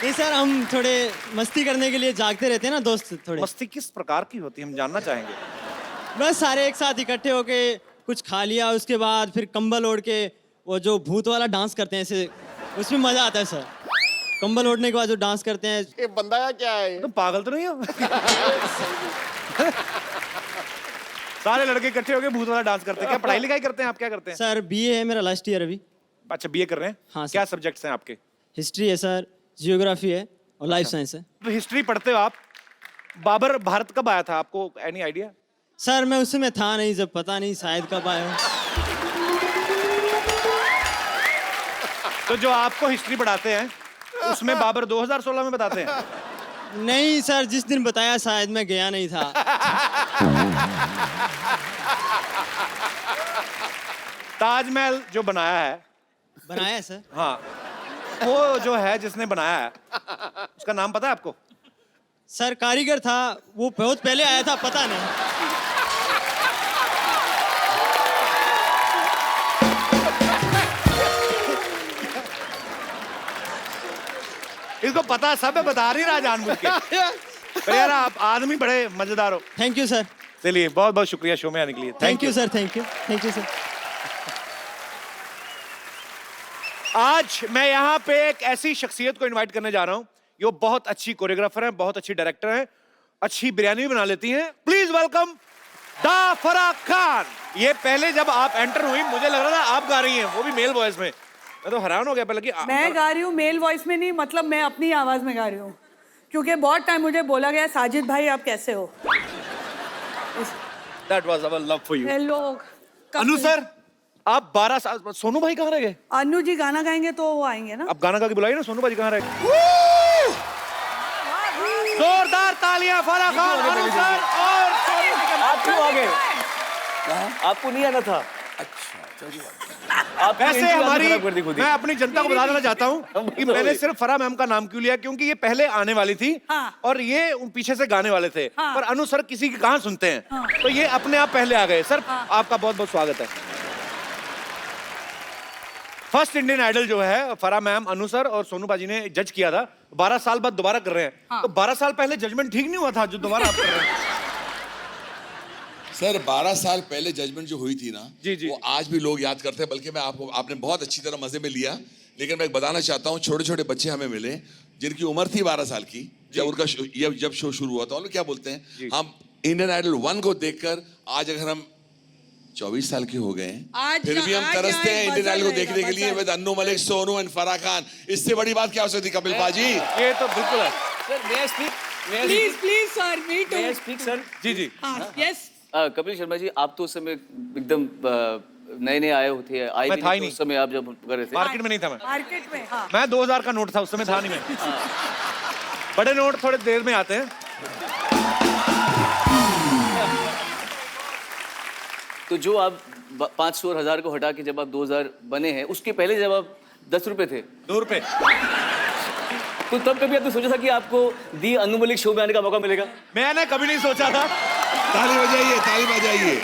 नहीं सर, हम थोड़े मस्ती करने के लिए जागते रहते हैं ना दोस्त थोड़े। मस्ती किस प्रकार की होती है, हम जानना चाहेंगे। बस सारे एक साथ इकट्ठे होके कुछ खा लिया, उसके बाद फिर कंबल ओढ़ के वो जो भूत वाला डांस करते हैं ऐसे, उसमें मजा आता है सर। कंबल ओढ़ने के बाद जो डांस करते हैं। ये बंदा का क्या है? तुम पागल तो नहीं हो? सारे लड़के इकट्ठे होके भूत वाला डांस करते हैं। क्या पढ़ाई लिखाई करते हैं आप? क्या करते हैं? सर बीए है मेरा, लास्ट ईयर अभी। अच्छा, बीए कर रहे हैं? हाँ, सर। क्या सब्जेक्ट्स हैं आपके? हिस्ट्री है सर, जियोग्राफी है और लाइफ साइंस है। तो हिस्ट्री पढ़ते हो आप। बाबर भारत कब आया था, आपको एनी आइडिया? सर मैं उस समय था नहीं, जब पता नहीं शायद कब आया हूँ। तो जो आपको हिस्ट्री पढ़ाते हैं उसमें बाबर 2016 में बताते हैं? नहीं सर, जिस दिन बताया शायद मैं गया नहीं था। ताजमहल जो बनाया है, बनाया सर? हाँ, वो जो है जिसने बनाया है उसका नाम पता है आपको? सर कारीगर था, वो बहुत पहले आया था, पता नहीं। इसको पता सब है, बता नहीं रहा जानबूझ के। पर यार आप आदमी बड़े मजेदार हो। Thank you sir. चलिए, बहुत बहुत शुक्रिया शो में आने के लिए। Thank you sir, thank you, thank you sir. आज मैं यहाँ पे एक ऐसी शख्सियत को इनवाइट करने जा रहा हूँ जो बहुत अच्छी कोरियोग्राफर हैं, बहुत अच्छी डायरेक्टर हैं, अच्छी बिरयानी भी बना लेती हैं। प्लीज वेलकम दा फराह खान। ये पहले जब आप एंटर हुई मुझे लग रहा था आप गा रही हैं, वो भी मेल वॉइस में। मैं तो हैरान हो गया पहले कि मैं गा रही हूँ मेल वॉइस में नहीं, मतलब मैं अपनी आवाज में गा रही हूँ, क्योंकि बहुत टाइम मुझे बोला गया साजिद भाई आप कैसे हो। That was our love for you. Hello Anu sir, आप 12 साल, सोनू भाई कहाँ रह गए? अनु जी गाना गाएंगे तो वो आएंगे ना। आप गाना गा के बुलाइए ना, सोनू भाई कहाँ रह गए? जोरदार तालियां फराह खान, अनु सर और आप क्यों आ गए? आपको नहीं आना था? आप वैसे हमारी, मैं अपनी जनता को बता देना चाहता हूँ कि मैंने सिर्फ फराह मैम का नाम क्यों लिया, क्योंकि ये पहले आने वाली थी और ये पीछे से गाने वाले थे, पर अनु सर किसी की कहाँ सुनते हैं, तो ये अपने आप पहले आ गए। सर आपका बहुत बहुत स्वागत है। फर्स्ट इंडियन आइडल जो है फराह मैम, अनु सर और सोनू बाजी ने जज किया था, 12 साल बाद दोबारा कर रहे हैं। तो 12 साल पहले जजमेंट ठीक नहीं हुआ था जो दोबारा आप कर रहे हैं? सर 12 साल पहले जजमेंट जो हुई थी ना, जी। वो आज भी लोग याद करते हैं, बल्कि मैं आपने बहुत अच्छी तरह मजे में लिया। लेकिन मैं एक बताना चाहता हूँ, छोटे छोटे बच्चे हमें मिले जिनकी उम्र थी 12 साल की जब उनका जब शो शुरू हुआ था। और क्या बोलते हैं, हम इंडियन आइडल 1 को देखकर आज अगर हम 24 साल के हो गए फिर भी हम तरसते हैं इंडियन आइडल को देखने के लिए विद अन्नू मलिक, सोनू एंड फराह खान। इससे बड़ी बात क्या हो सकती कपिल पाजी? ये तो बिल्कुल है। Please please sir, me too. Sir ji. Yes Kapil Sharma ji, आप तो उस समय एकदम नए नए आए होते हैं, आए मैं भी था ही नहीं उस समय आप जब कर रहे थे। मार्केट में नहीं था मैं। मार्केट में, हाँ। मैं 2000 का नोट था उस समय, था नहीं मैं। बड़े नोट थोड़े देर में आते हैं। तो जो आप 500 और 1000 को हटा के जब आप 2000 बने हैं, उसके पहले जब आप 10 रुपए थे, 2 रुपए, तो तब कभी आपने सोचा था कि आपको दी अन्नू मलिक शो में आने का मौका मिलेगा? मैंने कभी नहीं सोचा था। ताली बजाइए, ताली बजाइए।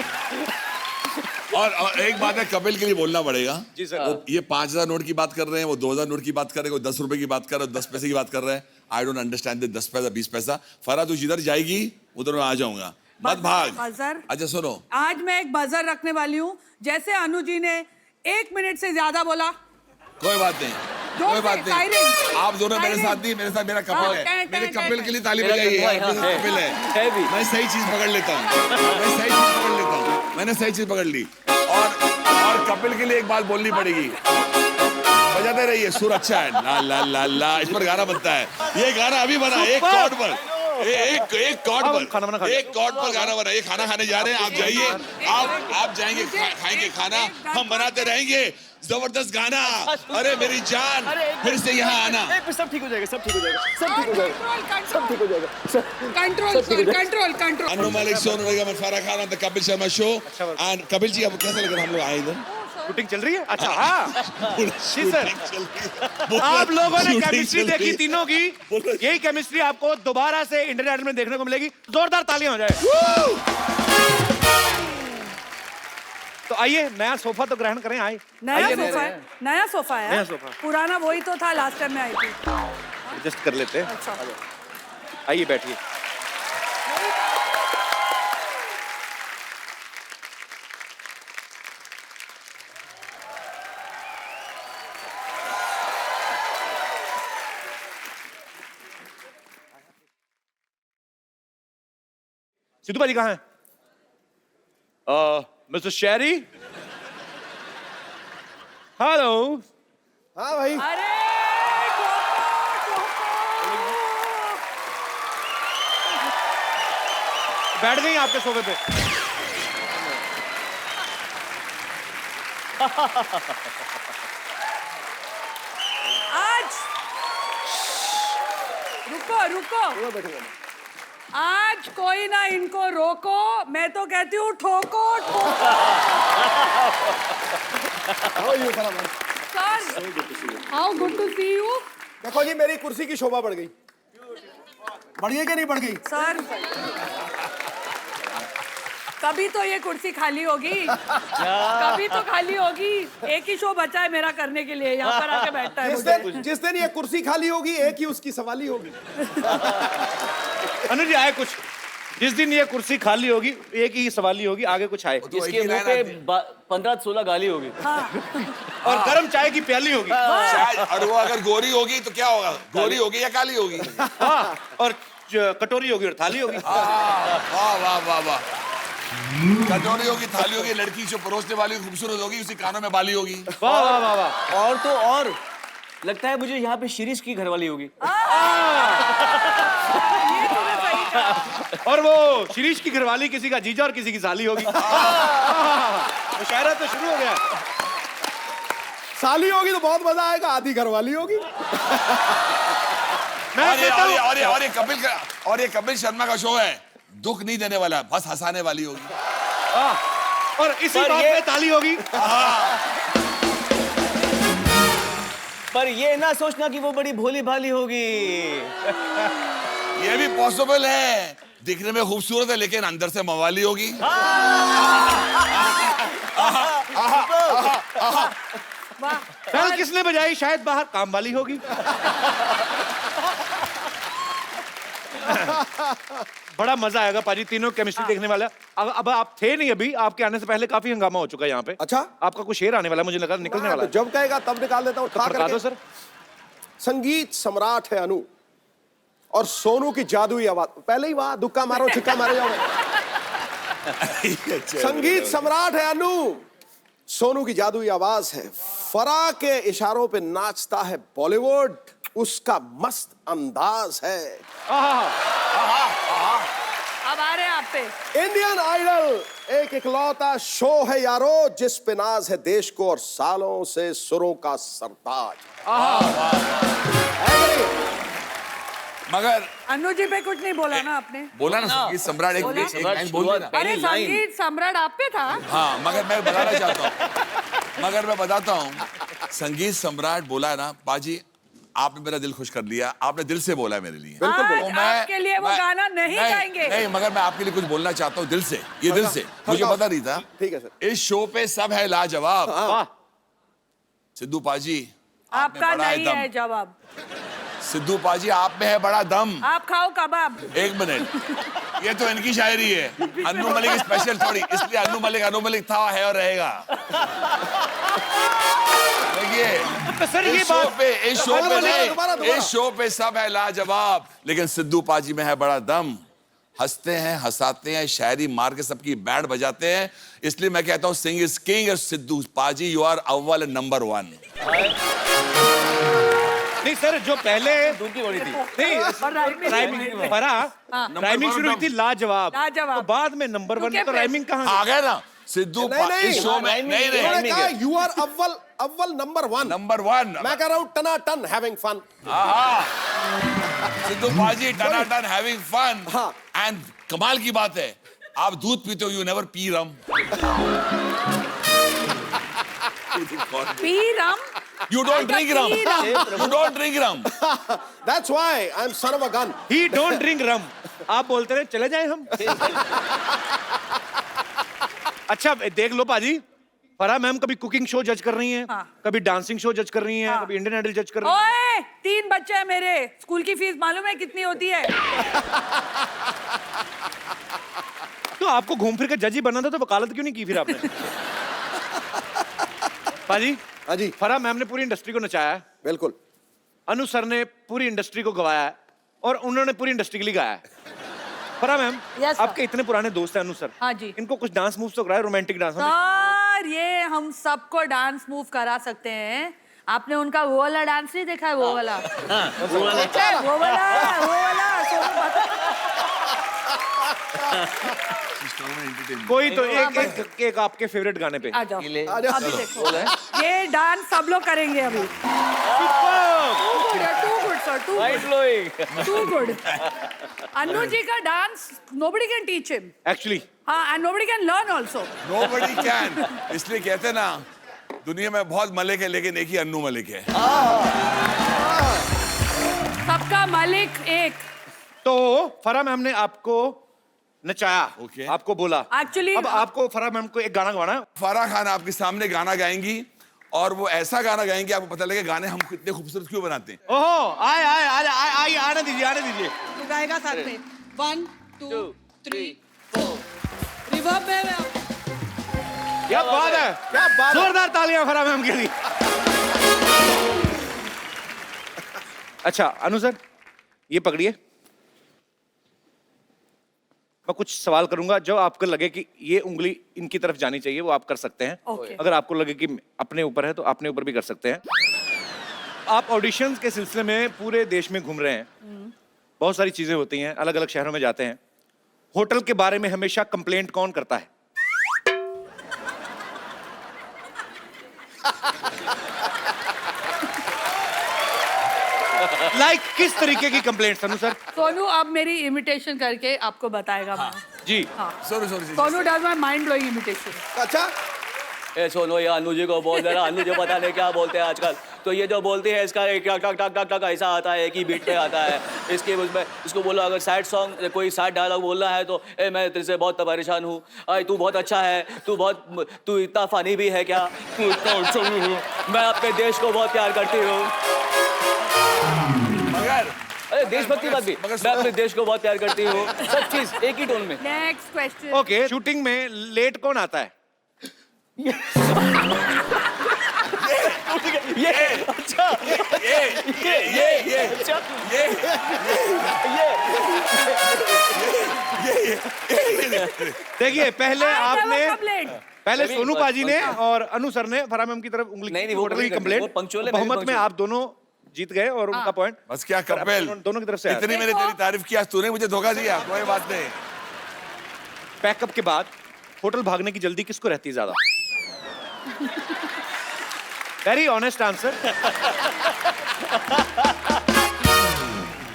और एक बात है, कपिल के लिए बोलना पड़ेगा जी सर। वो ये 5000 नोट की बात कर रहे हैं, वो 2000 नोट की बात कर रहे हैं, वो 10 रुपए की बात कर रहे हैं, 10 पैसे की बात कर रहे हैं। आई डोंट अंडरस्टैंड 10 पैसा 20 पैसा। फराह तू जिधर जाएगी उधर मैं आ जाऊंगा, मत भाग। बजर। अच्छा सुनो, आज मैं एक बजर रखने वाली हूँ, जैसे अनु जी ने 1 मिनट से ज्यादा बोला। कोई बात नहीं, कोई बात नहीं। आप दोनों मेरे साथ नहीं, मेरे साथ मेरा कपिल है। मेरे कपिल के लिए ताली बजाइए। कपिल है, मैं सही चीज पकड़ लेता हूँ, मैंने सही चीज पकड़ ली। और कपिल के लिए एक बात बोलनी पड़ेगी, बजाते रहिए, सुर अच्छा है, ला ला ला ला, इस पर गाना बनता है। ये गाना अभी बना, एक कॉर्ड पर, एक कॉर्ड पर गाना बना। ये खाना खाने जा रहे हैं, आप जाइए, आप जाएंगे, खाएंगे खाना, हम बनाते रहेंगे जबरदस्त गाना। अरे मेरी जान, फिर से यहाँ आना। सब ठीक हो जाएगा, सब ठीक हो जाएगा, सब ठीक हो जाएगा, सब ठीक हो जाएगा। कंट्रोल। अन्नू मलिक, सोनू निगम और Farah Khan on the Kapil Sharma show. And Kapil ji, अब कैसा लग रहा है हम लोग आए इधर? शूटिंग चल रही है? अच्छा हाँ जी सर। आप लोगों ने केमिस्ट्री देखी तीनों की, यही केमिस्ट्री आपको दोबारा से इंडियन आइडल में देखने को मिलेगी। जोरदार तालियां हो जाए। तो आइए, नया सोफा तो ग्रहण करें। आइए, नया सोफा है। नया सोफा। पुराना वही तो था लास्ट टाइम में आई थी। एडजस्ट कर लेते हैं। अच्छा। आइए बैठिए। सिद्धू भाजी कहाँ हैं? मिस्टर शेरी, हेलो। हाँ भाई, अरे बैठ गई आपके सोफे पे? आज रुको आज कोई ना इनको रोको, मैं तो कहती हूँ ठोको ठोको। Sir, how good to see you. देखो जी मेरी कुर्सी की शोभा बढ़ गई। बढ़ गई कि नहीं बढ़ गई? सर, कभी तो ये कुर्सी खाली होगी, कभी तो खाली होगी। एक ही शो बचा है मेरा करने के लिए, यहाँ पर आके बैठता है मुझे। जिस दिन ये कुर्सी खाली होगी एक ही उसकी सवाली होगी। अनुज जी आए कुछ, जिस दिन ये कुर्सी खाली होगी एक ही सवाली होगी, आगे कुछ आए। इसके मुंह पे 15-16 गाली होगी। और गर्म चाय की प्याली होगी। शायद, और वो अगर गोरी होगी तो क्या होगा? गोरी होगी या काली होगी? हाँ, और कटोरी होगी और थाली होगी। वाह वाह वाह वाह। कटोरी होगी, थाली होगी, लड़की जो परोसने वाली खूबसूरत होगी, उसी कानों में बाली होगी। वाह वाह वाह वाह। और तो और लगता है मुझे यहाँ पे शिरीष की घरवाली होगी। ये तूने सही कहा। और वो शिरीष की घरवाली किसी का जीजा और किसी की साली होगी। मुशायरा तो शुरू हो गया। साली होगी तो बहुत मजा आएगा, आधी घरवाली होगी। और ये कपिल शर्मा का शो है, दुख नहीं देने वाला, बस हंसाने वाली होगी। और इसी बात पे ताली होगी। पर ये ना सोचना कि वो बड़ी भोली भाली होगी। ये भी पॉसिबल है, दिखने में खूबसूरत है लेकिन अंदर से मवाली होगी। बेल किसने बजाई? शायद बाहर काम वाली होगी। बड़ा मजा आएगा पाजी, तीनों केमिस्ट्री देखने वाला। अब आप थे नहीं अभी, आपके आने से पहले काफी हंगामा हो चुका है यहाँ पे। अच्छा, आपका कुछ शेर आने वाला है, मुझे लगा निकलने वाला है। जब कहेगा तब निकाल देता हूँ। तो बता दो सर। संगीत सम्राट है अनु और सोनू की जादुई आवाज। पहले ही वहां दुक्का मारो छिक्का मारे जाओ। संगीत सम्राट है अनु, सोनू की जादुई आवाज है, फरा के इशारों पे नाचता है बॉलीवुड, उसका मस्त अंदाज है। अब आ रहे हैं आप पे। इंडियन आइडल एक इकलौता शो है यारो, जिस पे नाज है देश को और सालों से सुरों का सरताज। मगर अनु जी पे कुछ नहीं बोला ना आपने? बोला ना संगीत सम्राट, एक लाइन बोल देना। अरे संगीत सम्राट आप पे था। हाँ, मगर मैं बताना चाहता हूँ, मगर मैं बताता हूँ, संगीत सम्राट बोला है ना बाजी, आपने मेरा दिल खुश कर लिया, आपने दिल से बोला है मेरे लिए। बिल्कुल। आपके लिए वो गाना नहीं गाएंगे। नहीं, मगर मैं आपके लिए कुछ बोलना चाहता हूँ दिल से, ये दिल से। मुझे पता नहीं था। ठीक है सर। इस शो पे सब है लाजवाब। सिद्धू पाजी, आपका नहीं है जवाब। सिद्धू पाजी, आप में है बड़ा दम। आप खाओ कबाब। एक मिनट, ये तो इनकी शायरी है, अन्नू मलिक स्पेशल थोड़ी, इसलिए अन्नू मलिक था, है और रहेगा। इस शो पे सब है लाजवाब, लेकिन सिद्धू पाजी में है बड़ा दम। हंसते हैं, हंसाते हैं, शायरी मार के सबकी बैंड बजाते हैं, इसलिए मैं कहता हूँ सिंग is king. Sidhu paaji, you are अव्वल नंबर 1। नहीं सर, जो पहले दूध की बड़ी थी। नहीं, राइमिंग शुरू हुई थी लाजवाब, लाजवाब। तो बाद में नंबर 1 तो राइमिंग कहाँ? आ गए ना सिद्धू इस शो में। नहीं, यू आर अव्वल नंबर 1। नंबर 1 मैं कह रहा हूँ टनाटन हैविंग फन। सिद्धू पाजी टनाटन हैविंग फन। हाँ। एंड कमाल की बात है, आप दूध पीते हो, you never P rum. P rum? You don't drink rum. You don't drink rum. That's why I'm son of a gun. He don't drink rum. आप बोलते रहे चले जाए हम। अच्छा देख लो पाजी, फराह मैम कभी कुकिंग शो जज कर रही हैं, कभी डांसिंग शो जज कर रही हैं, कभी इंडियन आइडल जज कर रही हैं। ओए, 3 बच्चे हैं मेरे, स्कूल की फीस मालूम है कितनी होती है? तो आपको घूम फिर के जज ही बनना था, तो वकालत क्यों नहीं की फिर आपने? पाजी, हाँ जी, फराह मैम ने पूरी इंडस्ट्री को नचाया है। बिल्कुल। अनु सर ने पूरी इंडस्ट्री को गवाया है, और उन्होंने पूरी इंडस्ट्री के लिए गाया है। फरा मैम, Yes, sir. आपके इतने पुराने दोस्त हैं अनु सर, हाँ जी। इनको कुछ डांस मूव्स तो कराए, रोमांटिक डांस। सर ये हम सबको डांस मूव करा सकते हैं। आपने उनका वो वाला डांस नहीं देखा है? वो वाला देखा है? वो वाला सोनू कोई तो एक आपके फेवरेट गाने पे। आ जाओ ले। अभी देखो ये डांस सब लोग करेंगे अभी। Too good sir, too good. Anu ji का dance nobody can teach him. Actually हाँ, and nobody can learn also. Nobody can. इसलिए कहते हैं ना, दुनिया में बहुत मलिक है लेकिन एक ही अन्नू मलिक है। सबका मालिक एक। तो फरा मैम ने आपको नचाया, Okay. आपको बोला। Actually- अब आपको फरा मैम को एक गाना गाना है। फराह खान आपके सामने गाना गाएंगी और वो ऐसा गाना गाएंगी आपको पता लगे गाने हम कितने खूबसूरत क्यों बनाते हैं। ओहो, आए आने दीजिए। तू गाएगा साथ में। 1 2 3 4 रिवर्ब में क्या बात है, क्या बात, जोरदार तालियां फरा मैम के लिए। अच्छा अनु सर, ये पकड़िए, मैं कुछ सवाल करूंगा जो आपको लगे कि ये उंगली इनकी तरफ जानी चाहिए वो आप कर सकते हैं। Okay. अगर आपको लगे कि अपने ऊपर है तो अपने ऊपर भी कर सकते हैं। आप ऑडिशंस के सिलसिले में पूरे देश में घूम रहे हैं, बहुत सारी चीजें होती हैं, अलग अलग शहरों में जाते हैं। होटल के बारे में हमेशा कंप्लेंट कौन करता है? लाइक किस तरीके की कंप्लेंट अनु सर? सोनू अब मेरी इमिटेशन करके आपको बताएगा। हाँ। जी sorry Sonu does my mind blowing imitation. अच्छा ए सुनो ये अनु जी को बोल दे रहा, अनु जी पता नहीं क्या बोलते हैं आजकल। तो ये जो बोलती है इसका एक टक टक टक टक ऐसा आता है कि बीट पे आता है। इसके उसमें इसको बोलो अगर सैड सॉन्ग कोई सैड डायलॉग बोलना है तो ए मैं तेरे से बहुत परेशान हूँ, अरे तू बहुत अच्छा है, तू इतना फनी भी है क्या, तू इतना अच्छा भी है, मैं अपने देश को बहुत प्यार करती हूँ। अरे देशभक्ति बात भी, मैं अपने देश को बहुत प्यार करती हूँ, सब चीज एक ही टोन में। Next question. ओके, शूटिंग में लेट कौन आता है? ये अच्छा देखिए पहले नहीं, सोनू पाजी ने और अनु सर ने फरा मैम की तरफ उंगली नहीं, वो होटल की वो कंप्लेंट, punctual है, मैं भी बहुमत में punctual। आप दोनों जीत गए और उनका पॉइंट बस क्या कपिल, दोनों की तरफ से आया। इतनी मैंने तेरी तारीफ की, आज तूने मुझे धोखा दिया। कोई बात नहीं। पैकअप के बाद होटल भागने की जल्दी किसको रहती है ज्यादा? Very honest answer.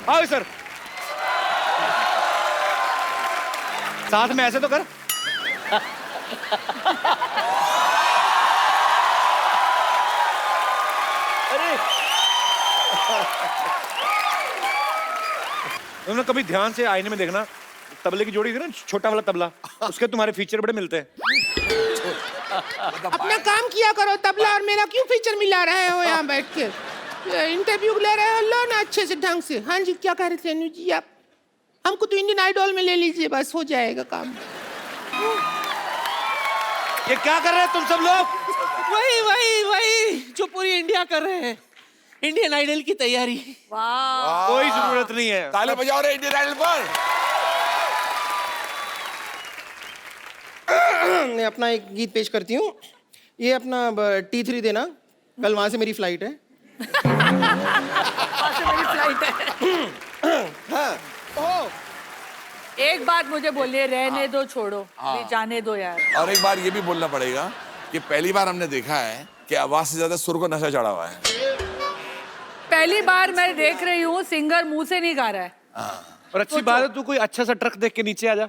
आओ सर, साथ में ऐसे तो कर। तुमने कभी ध्यान से आईने में देखना, तबले की जोड़ी थी ना, छोटा वाला तबला, उसके तुम्हारे फीचर बड़े मिलते हैं। अपना काम किया करो, तबला और मेरा क्यों फीचर मिला रहे हो यहाँ बैठ के? इंटरव्यू ले रहे हो, लो ना अच्छे से ढंग से। हाँ जी, क्या कह रहे थे अनु जी आप? हमको तो इंडियन आइडल में ले लीजिए, बस हो जाएगा काम। ये क्या कर रहे हैं तुम सब लोग? वही जो पूरी इंडिया कर रहे हैं, इंडियन आइडल की तैयारी। वाह, कोई जरूरत नहीं है। ताली बजाओ रे इंडियन आइडल पर। मैं अपना एक गीत पेश करती हूँ। ये अपना T3 देना, कल वहां से मेरी फ्लाइट है। मेरी फ्लाइट है। एक बात मुझे बोलिए, रहने दो, छोड़ो, भी जाने दो यार। और एक बार ये भी बोलना पड़ेगा कि पहली बार हमने देखा है कि आवाज से ज्यादा सुर को नशा चढ़ा हुआ है। पहली बार मैं देख रही हूँ सिंगर मुंह से नहीं गा रहा है। और अच्छी बात है, तू कोई अच्छा सा ट्रक देख के नीचे आ जा।